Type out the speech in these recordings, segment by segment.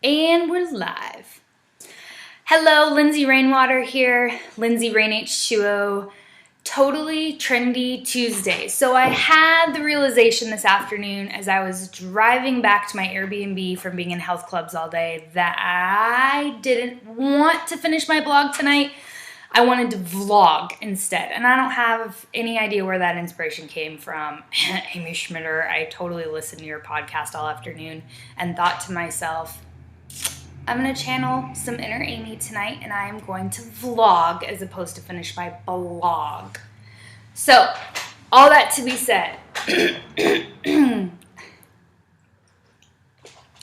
And we're live. Hello, Lindsay Rainwater here, Lindsay Rain H2O, totally trendy Tuesday. So I had the realization this afternoon as I was driving back to my Airbnb from being in health clubs all day that I didn't want to finish my blog tonight. I wanted to vlog instead, and I don't have any idea where that inspiration came from. Amy Schmitter, I totally listened to your podcast all afternoon and thought to myself, I'm going to channel some inner Amy tonight, and I am going to vlog as opposed to finish my blog. So, all that to be said.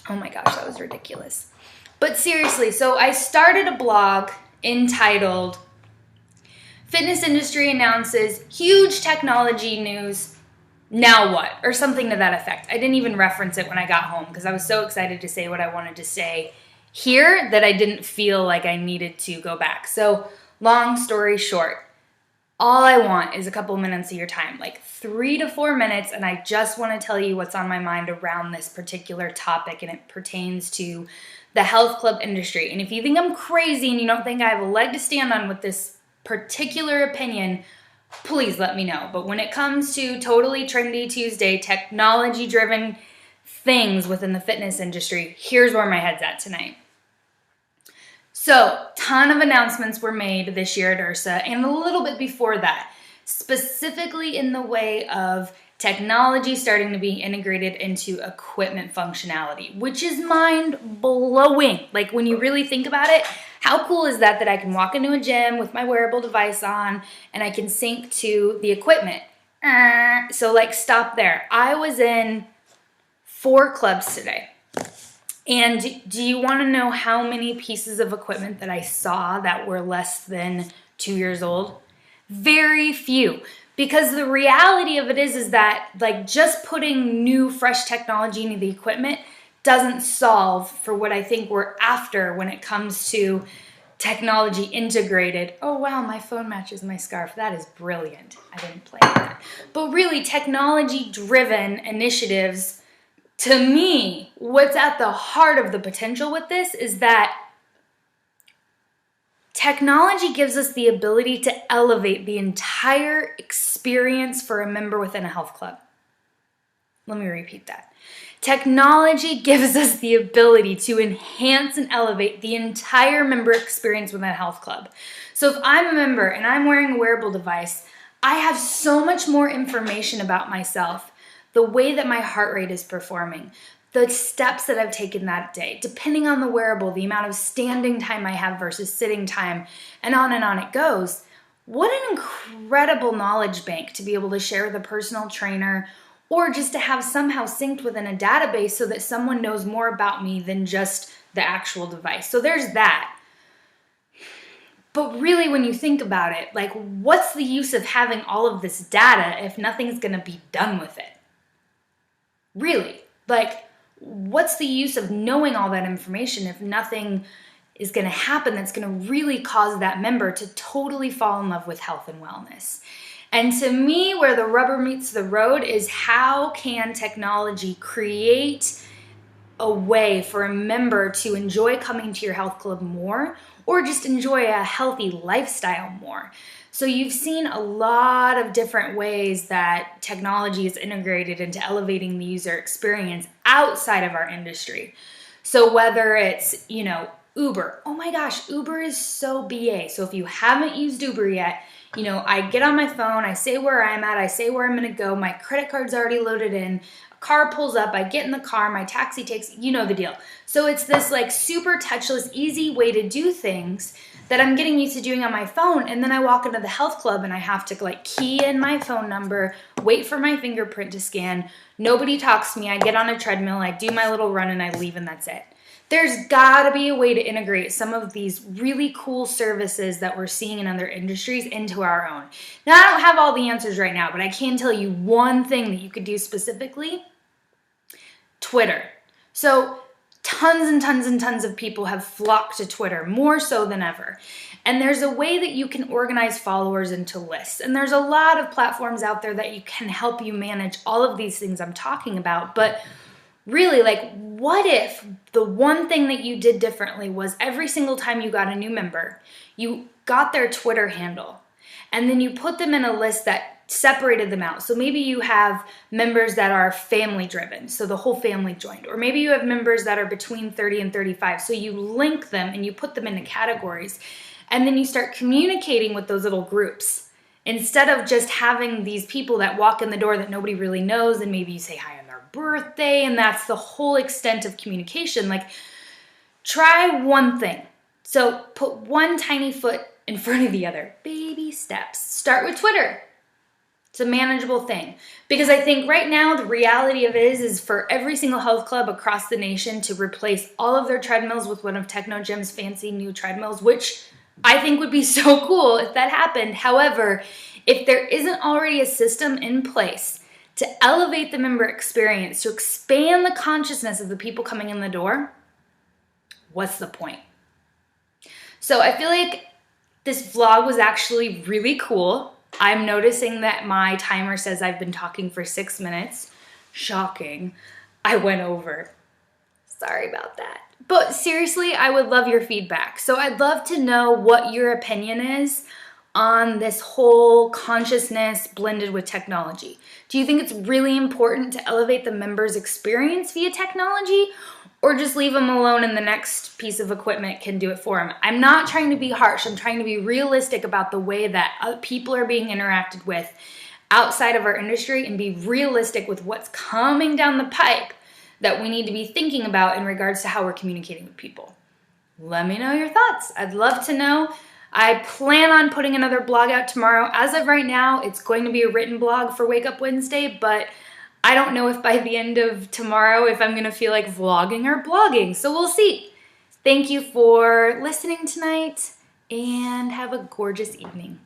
Oh my gosh, that was ridiculous. But seriously, so I started a blog entitled Fitness Industry Announces Huge Technology News, Now What? Or something to that effect. I didn't even reference it when I got home because I was so excited to say what I wanted to say here that I didn't feel like I needed to go back. So, long story short, all I want is a couple minutes of your time, like 3 to 4 minutes, and I just want to tell you what's on my mind around this particular topic, and it pertains to the health club industry. And if you think I'm crazy and you don't think I have a leg to stand on with this particular opinion, please let me know. But when it comes to totally trendy Tuesday, technology-driven things within the fitness industry, here's where my head's at tonight. So, ton of announcements were made this year at IHRSA and a little bit before that, specifically in the way of technology starting to be integrated into equipment functionality, which is mind-blowing. Like, when you really think about it, how cool is that I can walk into a gym with my wearable device on and I can sync to the equipment? So, like, stop there. I was in 4 clubs today. And do you want to know how many pieces of equipment that I saw that were less than 2 years old? Very few. Because the reality of it is that like just putting new, fresh technology into the equipment doesn't solve for what I think we're after when it comes to technology integrated. Oh wow, my phone matches my scarf. That is brilliant. I didn't plan that. But really, technology-driven initiatives, to me, what's at the heart of the potential with this is that technology gives us the ability to elevate the entire experience for a member within a health club. Let me repeat that. Technology gives us the ability to enhance and elevate the entire member experience within a health club. So if I'm a member and I'm wearing a wearable device, I have so much more information about myself, the way that my heart rate is performing, the steps that I've taken that day, depending on the wearable, the amount of standing time I have versus sitting time, and on it goes. What an incredible knowledge bank to be able to share with a personal trainer or just to have somehow synced within a database so that someone knows more about me than just the actual device. So there's that. But really, when you think about it, like, what's the use of having all of this data if nothing's going to be done with it? Really, like, what's the use of knowing all that information if nothing is going to happen that's going to really cause that member to totally fall in love with health and wellness? And to me, where the rubber meets the road is how can technology create a way for a member to enjoy coming to your health club more or just enjoy a healthy lifestyle more? So you've seen a lot of different ways that technology is integrated into elevating the user experience outside of our industry. So whether it's, Uber. Oh my gosh, Uber is so BA. So if you haven't used Uber yet, I get on my phone, I say where I'm at, I say where I'm going to go, my credit card's already loaded in, a car pulls up, I get in the car, my taxi takes, you know the deal. So it's this like super touchless, easy way to do things that I'm getting used to doing on my phone, and then I walk into the health club and I have to like key in my phone number, wait for my fingerprint to scan, nobody talks to me, I get on a treadmill, I do my little run and I leave and that's it. There's gotta be a way to integrate some of these really cool services that we're seeing in other industries into our own. Now, I don't have all the answers right now, but I can tell you one thing that you could do specifically. Twitter. So tons and tons and tons of people have flocked to Twitter, more so than ever. And there's a way that you can organize followers into lists. And there's a lot of platforms out there that you can help you manage all of these things I'm talking about. But Really, like, what if the one thing that you did differently was every single time you got a new member, you got their Twitter handle, and then you put them in a list that separated them out. So maybe you have members that are family driven, so the whole family joined. Or maybe you have members that are between 30 and 35, so you link them and you put them into categories. And then you start communicating with those little groups. Instead of just having these people that walk in the door that nobody really knows, and maybe you say hi on their birthday, and that's the whole extent of communication. Like, try one thing. So put one tiny foot in front of the other. Baby steps. Start with Twitter. It's a manageable thing. Because I think right now the reality of it is for every single health club across the nation to replace all of their treadmills with one of Technogym's fancy new treadmills, which I think would be so cool if that happened. However, if there isn't already a system in place to elevate the member experience, to expand the consciousness of the people coming in the door, what's the point? So I feel like this vlog was actually really cool. I'm noticing that my timer says I've been talking for 6 minutes. Shocking. I went over. Sorry about that. But seriously, I would love your feedback. So I'd love to know what your opinion is on this whole consciousness blended with technology. Do you think it's really important to elevate the member's experience via technology, or just leave them alone and the next piece of equipment can do it for them? I'm not trying to be harsh. I'm trying to be realistic about the way that people are being interacted with outside of our industry, and be realistic with what's coming down the pipe that we need to be thinking about in regards to how we're communicating with people. Let me know your thoughts. I'd love to know. I plan on putting another blog out tomorrow. As of right now, it's going to be a written blog for Wake Up Wednesday, but I don't know if by the end of tomorrow if I'm going to feel like vlogging or blogging, so we'll see. Thank you for listening tonight, and have a gorgeous evening.